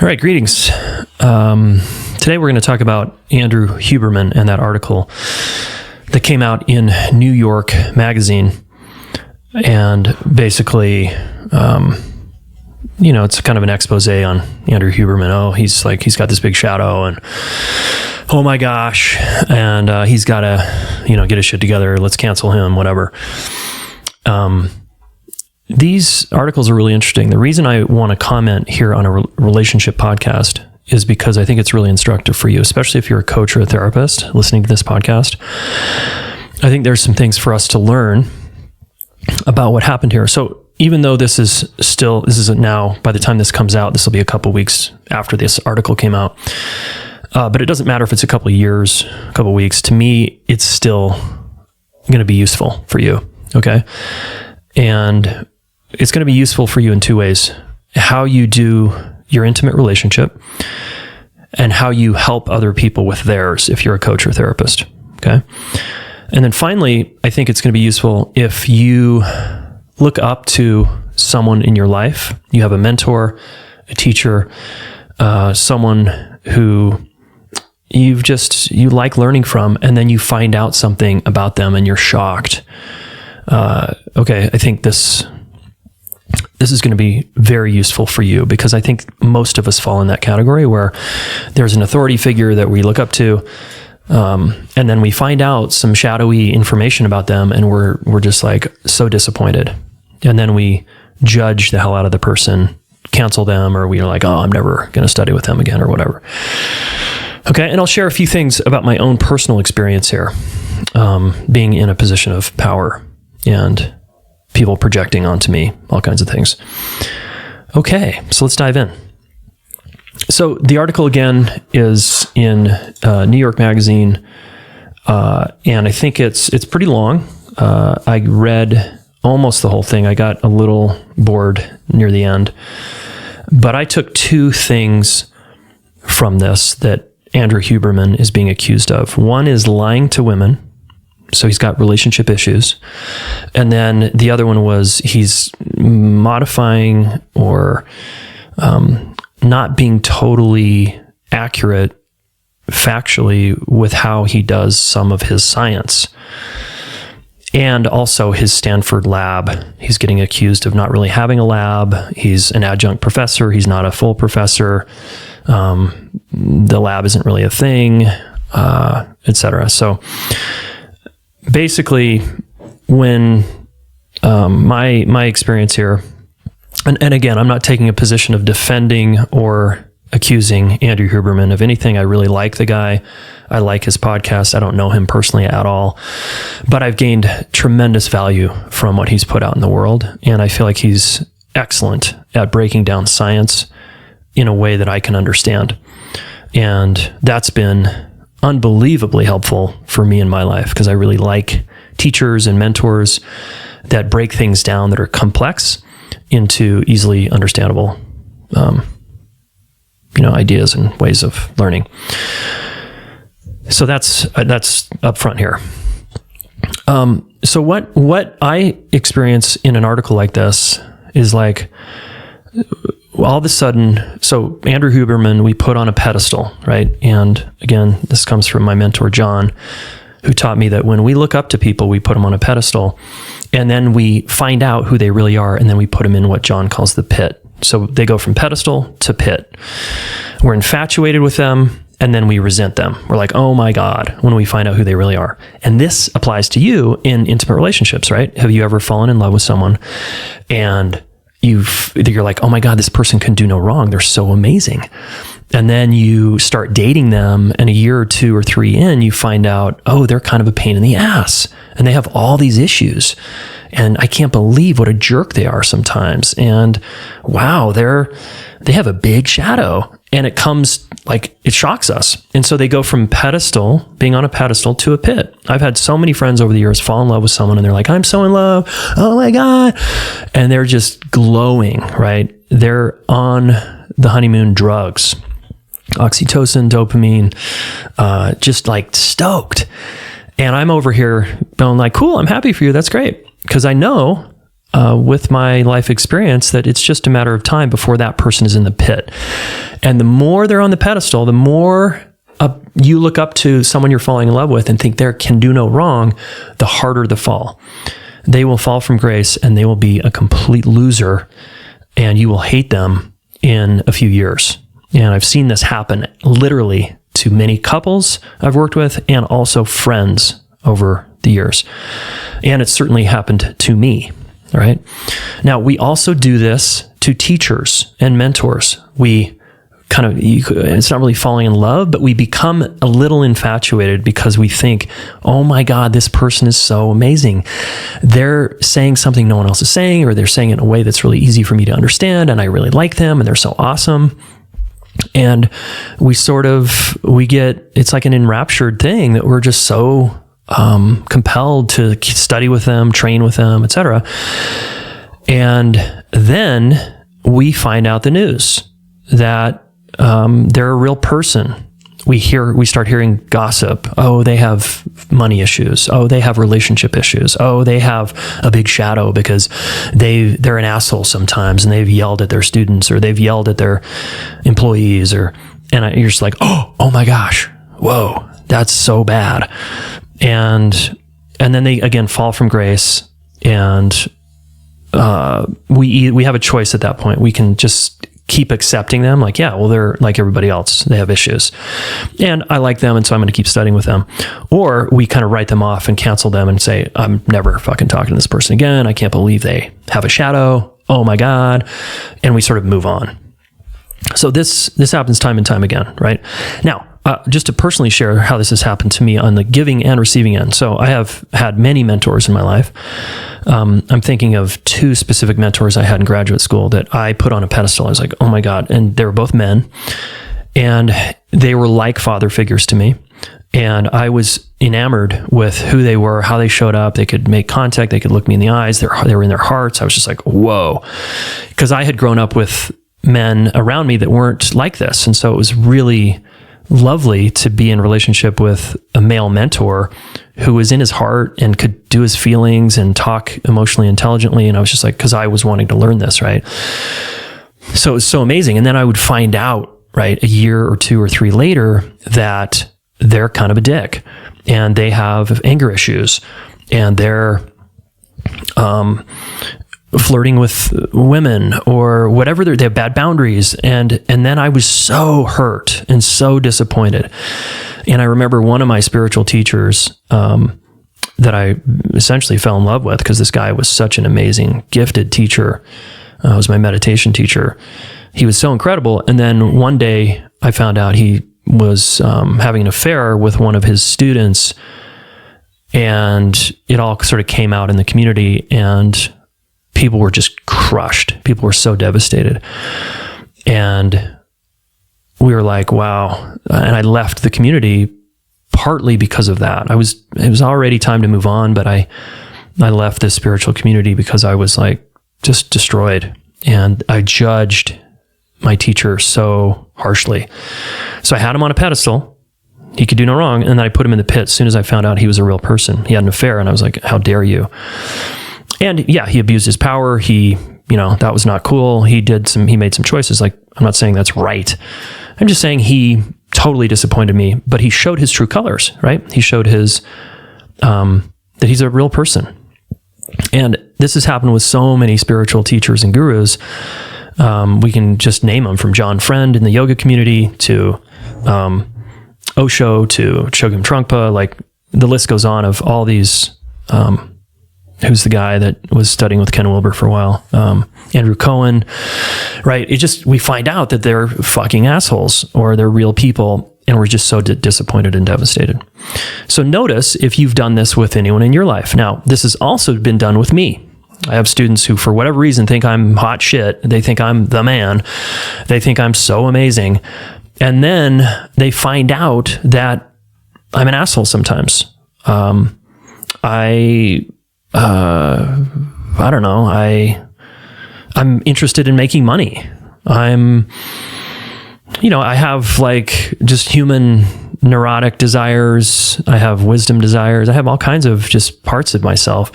All right, greetings. Today we're going to talk about Andrew Huberman and that article that came out in New York Magazine. And basically, it's kind of an expose on Andrew Huberman. Oh, he's got this big shadow and oh my gosh. And he's got to, get his shit together. Let's cancel him, whatever. These articles are really interesting. The reason I want to comment here on a relationship podcast is because I think it's really instructive for you, especially if you're a coach or a therapist listening to this podcast. I think there's some things for us to learn about what happened here. So even though this isn't now, by the time this comes out, this will be a couple weeks after this article came out. But it doesn't matter if it's a couple of years, a couple of weeks. To me, it's still going to be useful for you. Okay. And it's going to be useful for you in two ways: how you do your intimate relationship and how you help other people with theirs if you're a coach or therapist. Okay. And then finally, I think it's going to be useful if you look up to someone in your life. You have a mentor, a teacher, someone who you like learning from, and then you find out something about them and you're shocked. Okay, I think this is going to be very useful for you, because I think most of us fall in that category where there's an authority figure that we look up to, and then we find out some shadowy information about them, and we're just like so disappointed, and then we judge the hell out of the person, cancel them, or we're like, oh, I'm never going to study with them again, or whatever. Okay, and I'll share a few things about my own personal experience here, being in a position of power and people projecting onto me, all kinds of things. Okay, so let's dive in. So the article again is in New York Magazine, and I think it's pretty long. I read almost the whole thing. I got a little bored near the end, but I took two things from this that Andrew Huberman is being accused of. One is lying to women. So he's got relationship issues. And then the other one was he's modifying or not being totally accurate factually with how he does some of his science. And also his Stanford lab. He's getting accused of not really having a lab. He's an adjunct professor. He's not a full professor. The lab isn't really a thing, etc. So basically, when my experience here, and again, I'm not taking a position of defending or accusing Andrew Huberman of anything. I really like the guy. I like his podcast. I don't know him personally at all, but I've gained tremendous value from what he's put out in the world, and I feel like he's excellent at breaking down science in a way that I can understand, and that's been unbelievably helpful for me in my life, because I really like teachers and mentors that break things down that are complex into easily understandable, ideas and ways of learning. So that's up front here. So what I experience in an article like this is like, all of a sudden, so Andrew Huberman, we put on a pedestal, right? And again, this comes from my mentor, John, who taught me that when we look up to people, we put them on a pedestal, and then we find out who they really are, and then we put them in what John calls the pit. So they go from pedestal to pit. We're infatuated with them, and then we resent them. We're like, oh my God, when we find out who they really are. And this applies to you in intimate relationships, right? Have you ever fallen in love with someone and you're like, oh my God, this person can do no wrong. They're so amazing. And then you start dating them, and a year or two or three in, you find out, oh, they're kind of a pain in the ass, and they have all these issues. And I can't believe what a jerk they are sometimes. And wow, they have a big shadow, and it shocks us. And so they go from being on a pedestal to a pit. I've had so many friends over the years fall in love with someone, and they're like, I'm so in love. Oh my God. And they're just glowing, right? They're on the honeymoon drugs, oxytocin, dopamine, just like stoked. And I'm over here going like, cool, I'm happy for you. That's great. Because I know with my life experience that it's just a matter of time before that person is in the pit. And the more they're on the pedestal, the more you look up to someone you're falling in love with and think they can do no wrong, the harder the fall. They will fall from grace and they will be a complete loser, and you will hate them in a few years. And I've seen this happen literally to many couples I've worked with and also friends over the years. And it's certainly happened to me. All right. Now, we also do this to teachers and mentors. We it's not really falling in love, but we become a little infatuated because we think, oh my God, this person is so amazing. They're saying something no one else is saying, or they're saying it in a way that's really easy for me to understand. And I really like them and they're so awesome. And it's like an enraptured thing that we're just so compelled to study with them, train with them, etc. And then we find out the news that they're a real person. We start hearing gossip. Oh, they have money issues. Oh, they have relationship issues. Oh, they have a big shadow because they're an asshole sometimes, and they've yelled at their students, or they've yelled at their employees, you're just like, oh my gosh, whoa, that's so bad. And then they again fall from grace, and we have a choice at that point. We can just keep accepting them, like, yeah, well, they're like everybody else. They have issues, and I like them, and so I'm going to keep studying with them. Or we kind of write them off and cancel them and say, I'm never fucking talking to this person again. I can't believe they have a shadow. Oh my God. And we sort of move on. So this happens time and time again, right? Now, just to personally share how this has happened to me on the giving and receiving end. So I have had many mentors in my life. I'm thinking of two specific mentors I had in graduate school that I put on a pedestal. I was like, oh my God. And they were both men, and they were like father figures to me. And I was enamored with who they were, how they showed up. They could make contact. They could look me in the eyes. They were in their hearts. I was just like, whoa. Because I had grown up with men around me that weren't like this. And so it was really lovely to be in relationship with a male mentor who was in his heart and could do his feelings and talk emotionally intelligently. And I was just like, because I was wanting to learn this, right? So it was so amazing. And then I would find out, right, a year or 2 or 3 later that they're kind of a dick, and they have anger issues, and they're flirting with women or whatever. They have bad boundaries. And then I was so hurt and so disappointed. And I remember one of my spiritual teachers that I essentially fell in love with, because this guy was such an amazing, gifted teacher. Was my meditation teacher. He was so incredible. And then one day I found out he was having an affair with one of his students, and it all sort of came out in the community, and people were just crushed. People were so devastated. And we were like, wow. And I left the community partly because of that. It was already time to move on, but I left this spiritual community because I was like just destroyed. And I judged my teacher so harshly. So I had him on a pedestal. He could do no wrong. And then I put him in the pit as soon as I found out he was a real person. He had an affair, and I was like, how dare you? And yeah, he abused his power. That was not cool. He made some choices. Like, I'm not saying that's right. I'm just saying he totally disappointed me, but he showed his true colors, right? He showed that he's a real person. And this has happened with so many spiritual teachers and gurus. We can just name them, from John Friend in the yoga community to Osho to Chogyam Trungpa. Like, the list goes on of all these. Who's the guy that was studying with Ken Wilber for a while? Andrew Cohen, right? We find out that they're fucking assholes, or they're real people, and we're just so disappointed and devastated. So notice if you've done this with anyone in your life. Now, this has also been done with me. I have students who, for whatever reason, think I'm hot shit. They think I'm the man. They think I'm so amazing. And then they find out that I'm an asshole sometimes. I don't know. I'm interested in making money. I have like just human neurotic desires. I have wisdom desires. I have all kinds of just parts of myself.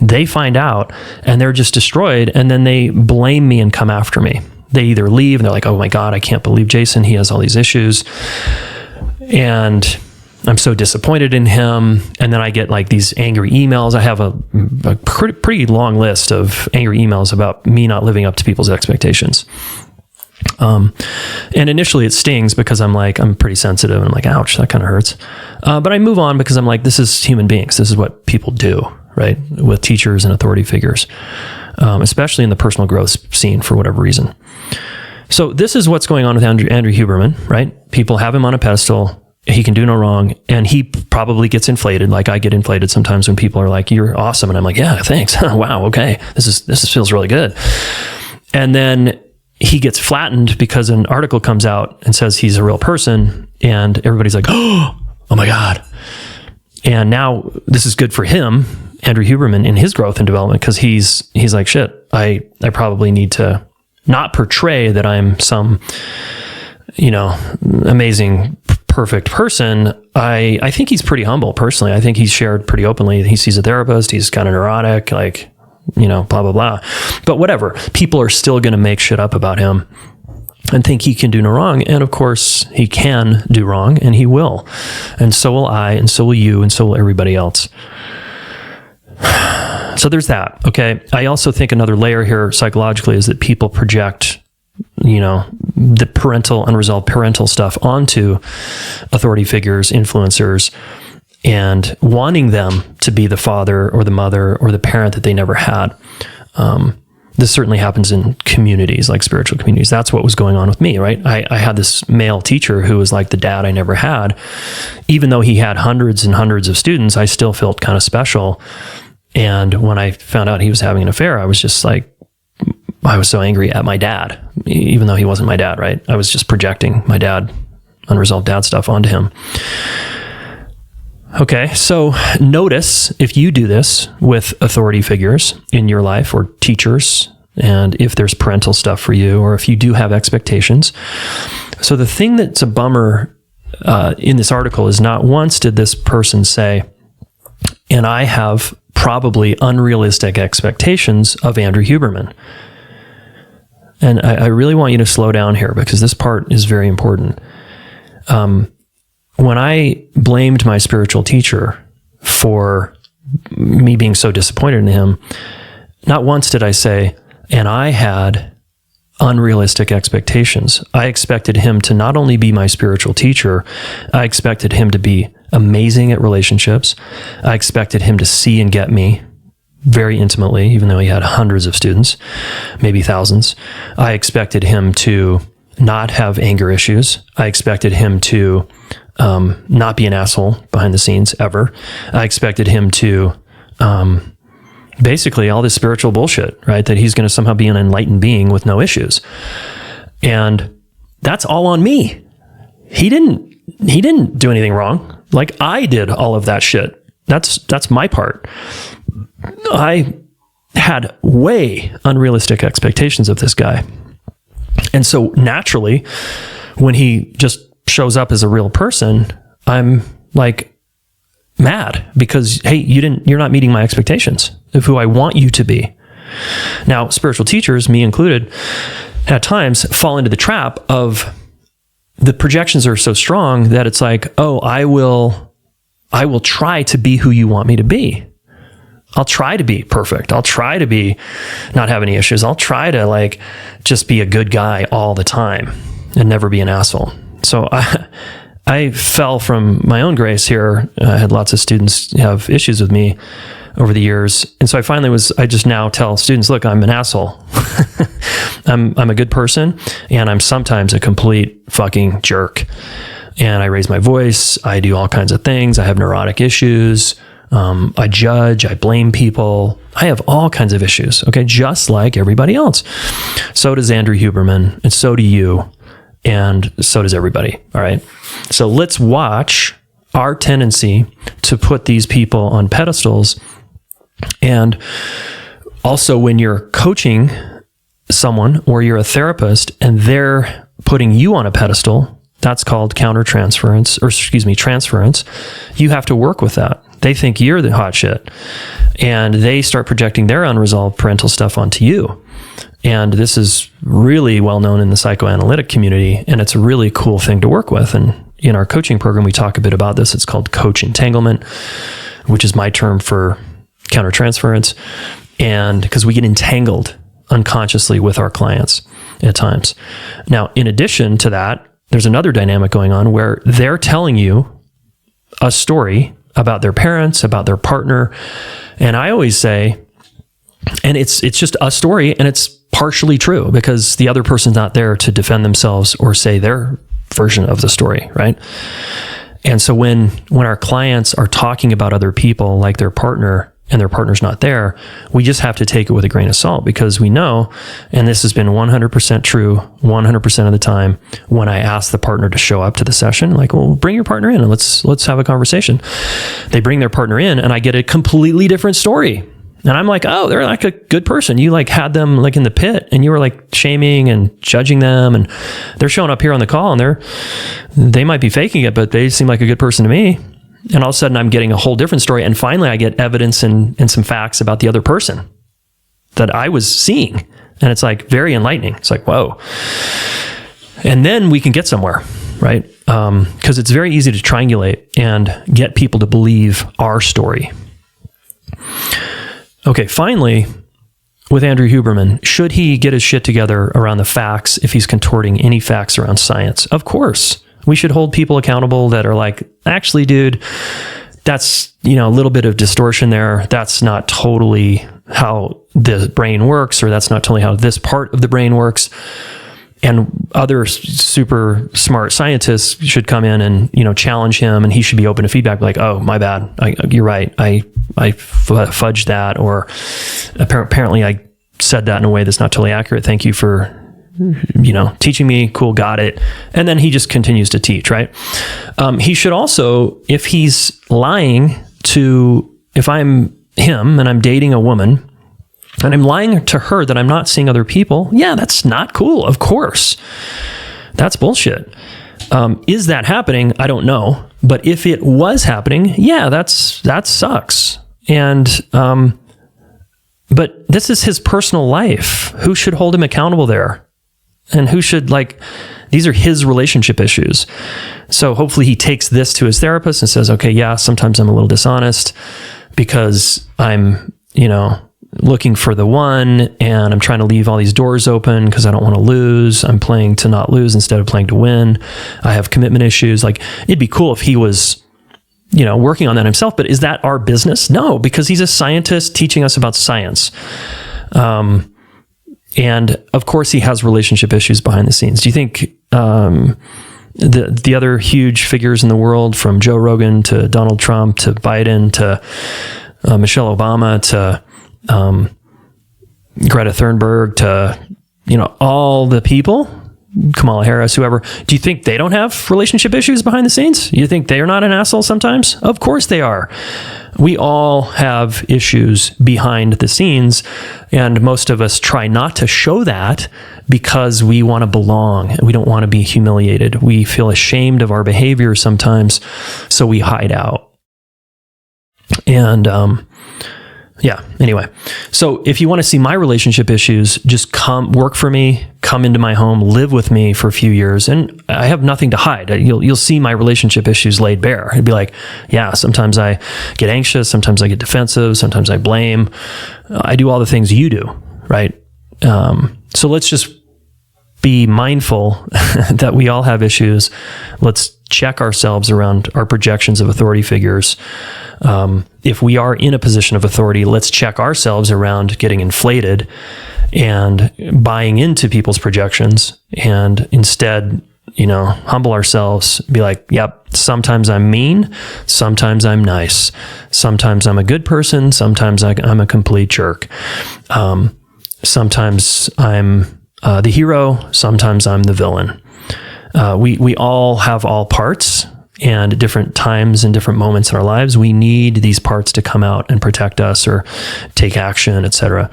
They find out and they're just destroyed. And then they blame me and come after me. They either leave and they're like, oh my God, I can't believe Jayson. He has all these issues. And I'm so disappointed in him. And then I get like these angry emails. I have a pretty long list of angry emails about me not living up to people's expectations. And initially it stings because I'm pretty sensitive and I'm like, ouch, that kind of hurts. But I move on because I'm like, this is human beings. This is what people do, right? With teachers and authority figures, especially in the personal growth scene for whatever reason. So this is what's going on with Andrew Huberman, right? People have him on a pedestal. He can do no wrong. And he probably gets inflated. Like I get inflated sometimes when people are like, you're awesome. And I'm like, yeah, thanks. Wow. Okay. This feels really good. And then he gets flattened because an article comes out and says he's a real person. And everybody's like, oh my God. And now this is good for him, Andrew Huberman, in his growth and development. Cause he's like, shit, I probably need to not portray that I'm some, amazing, perfect person. I think he's pretty humble personally. I think he's shared pretty openly. He sees a therapist. He's kind of neurotic, like, blah, blah, blah. But whatever, people are still going to make shit up about him and think he can do no wrong. And of course he can do wrong and he will. And so will I, and so will you, and so will everybody else. So there's that. Okay. I also think another layer here psychologically is that people project the unresolved parental stuff onto authority figures, influencers, and wanting them to be the father or the mother or the parent that they never had. This certainly happens in communities, like spiritual communities. That's what was going on with me, right? I had this male teacher who was like the dad I never had. Even though he had hundreds and hundreds of students, I still felt kind of special. And when I found out he was having an affair, I was just like, I was so angry at my dad, even though he wasn't my dad, right? I was just projecting my dad, unresolved dad stuff onto him. Okay, so notice if you do this with authority figures in your life or teachers, and if there's parental stuff for you, or if you do have expectations. So the thing that's a bummer in this article is not once did this person say, and I have probably unrealistic expectations of Andrew Huberman. And I really want you to slow down here because this part is very important. When I blamed my spiritual teacher for me being so disappointed in him, not once did I say, and I had unrealistic expectations. I expected him to not only be my spiritual teacher, I expected him to be amazing at relationships. I expected him to see and get me very intimately, even though he had hundreds of students, maybe thousands. I expected him to not have anger issues. I expected him to not be an asshole behind the scenes ever. I expected him to basically all this spiritual bullshit, right? That he's going to somehow be an enlightened being with no issues. And that's all on me. He didn't do anything wrong. Like I did all of that shit. That's my part. I had way unrealistic expectations of this guy. And so naturally, when he just shows up as a real person, I'm like mad because, hey, you're not meeting my expectations of who I want you to be. Now, spiritual teachers, me included, at times fall into the trap of the projections are so strong that it's like, oh, I will try to be who you want me to be. I'll try to be perfect. I'll try to be not have any issues. I'll try to just be a good guy all the time and never be an asshole. So I fell from my own grace here. I had lots of students have issues with me over the years. And so I just now tell students, look, I'm an asshole. I'm a good person and I'm sometimes a complete fucking jerk. And I raise my voice. I do all kinds of things. I have neurotic issues. I judge, I blame people. I have all kinds of issues, okay? Just like everybody else. So does Andrew Huberman, and so do you, and so does everybody, all right? So let's watch our tendency to put these people on pedestals. And also when you're coaching someone or you're a therapist and they're putting you on a pedestal, That's called transference. You have to work with that. They think you're the hot shit, and they start projecting their unresolved parental stuff onto you. And this is really well known in the psychoanalytic community, and it's a really cool thing to work with. And in our coaching program, we talk a bit about this. It's called coach entanglement, which is my term for countertransference. And because we get entangled unconsciously with our clients at times. Now, in addition to that, there's another dynamic going on where they're telling you a story about their parents, about their partner. And I always say, and it's just a story, and it's partially true because the other person's not there to defend themselves or say their version of the story, right? And so when our clients are talking about other people like their partner, and their partner's not there, we just have to take it with a grain of salt, because we know, and this has been 100% true 100% of the time, when I ask the partner to show up to the session, like, well, bring your partner in and let's have a conversation. They bring their partner in and I get a completely different story. And I'm like, oh, they're like a good person. You like had them like in the pit and you were like shaming and judging them, and they're showing up here on the call and they might be faking it, but they seem like a good person to me. And all of a sudden I'm getting a whole different story. And finally I get evidence and some facts about the other person that I was seeing. And it's like very enlightening. It's like, whoa. And then we can get somewhere, right? Because it's very easy to triangulate and get people to believe our story. Okay, finally, with Andrew Huberman, should he get his shit together around the facts if he's contorting any facts around science? Of course. We should hold people accountable that are like, actually, dude, that's, a little bit of distortion there. That's not totally how the brain works, or that's not totally how this part of the brain works. And other super smart scientists should come in and, challenge him, and he should be open to feedback, like, oh, my bad. You're right. I fudged that, or apparently I said that in a way that's not totally accurate. Thank you for teaching me. Cool. Got it. And then he just continues to teach, right? He should also, if he's lying if I'm him and I'm dating a woman and I'm lying to her that I'm not seeing other people, yeah, that's not cool. Of course. That's bullshit. Is that happening? I don't know. But if it was happening, yeah, that sucks. And, but this is his personal life. Who should hold him accountable there? And who should, these are his relationship issues. So hopefully he takes this to his therapist and says, okay, yeah, sometimes I'm a little dishonest because I'm, looking for the one, and I'm trying to leave all these doors open because I don't want to lose. I'm playing to not lose instead of playing to win. I have commitment issues. It'd be cool if he was, working on that himself, but is that our business? No, because he's a scientist teaching us about science. And of course he has relationship issues behind the scenes. Do you think the other huge figures in the world, from Joe Rogan to Donald Trump to Biden to Michelle Obama to Greta Thunberg to, all the people, Kamala Harris, whoever, do you think they don't have relationship issues behind the scenes? You think they're not an asshole sometimes? Of course they are. We all have issues behind the scenes, and most of us try not to show that because we want to belong. We don't want to be humiliated. We feel ashamed of our behavior sometimes, so we hide out. And, anyway. So if you want to see my relationship issues, just come work for me, come into my home, live with me for a few years. And I have nothing to hide. You'll see my relationship issues laid bare. It'd be like, yeah, sometimes I get anxious. Sometimes I get defensive. Sometimes I blame. I do all the things you do. Right. So let's just be mindful that we all have issues. Let's check ourselves around our projections of authority figures. If we are in a position of authority, let's check ourselves around getting inflated and buying into people's projections, and instead, humble ourselves, be like, yep, sometimes I'm mean, sometimes I'm nice, sometimes I'm a good person, sometimes I'm a complete jerk. Sometimes I'm the hero, sometimes I'm the villain. We all have all parts, and at different times and different moments in our lives, we need these parts to come out and protect us or take action, etc.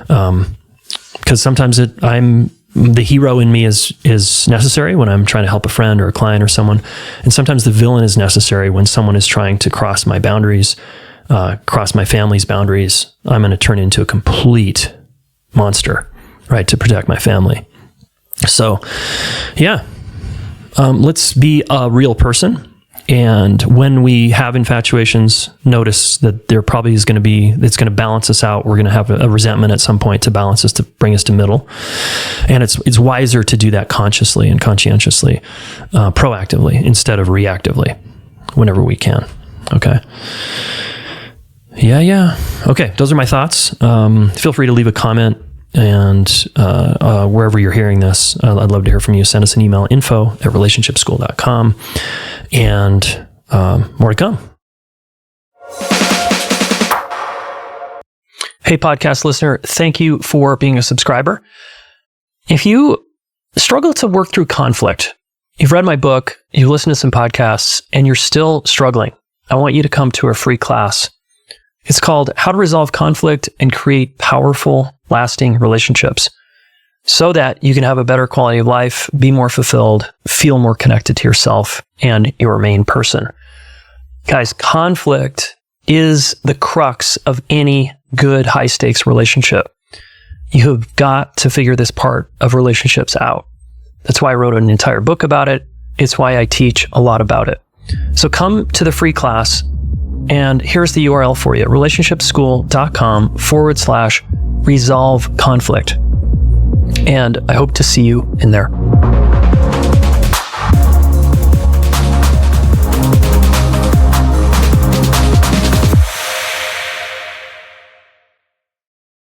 Because sometimes I'm the hero in me is necessary when I'm trying to help a friend or a client or someone. And sometimes the villain is necessary when someone is trying to cross my boundaries, cross my family's boundaries. I'm going to turn into a complete monster, right, to protect my family. So, yeah, let's be a real person. And when we have infatuations, notice that there probably is going to be, it's going to balance us out. We're going to have a resentment at some point to balance us, to bring us to middle. And it's wiser to do that consciously and conscientiously, proactively, instead of reactively, whenever we can. Okay. Yeah. Okay. Those are my thoughts. Feel free to leave a comment. And wherever you're hearing this, I'd love to hear from you. Send us an email, info@relationshipschool.com. And more to come. Hey, podcast listener, thank you for being a subscriber. If you struggle to work through conflict, you've read my book, you've listened to some podcasts, and you're still struggling, I want you to come to a free class. It's called How to Resolve Conflict and Create Powerful, Lasting Relationships, so that you can have a better quality of life, be more fulfilled, feel more connected to yourself and your main person. Guys, conflict is the crux of any good high-stakes relationship. You have got to figure this part of relationships out. That's why I wrote an entire book about it. It's why I teach a lot about it. So come to the free class. And here's the URL for you, relationshipschool.com/resolve conflict. And I hope to see you in there.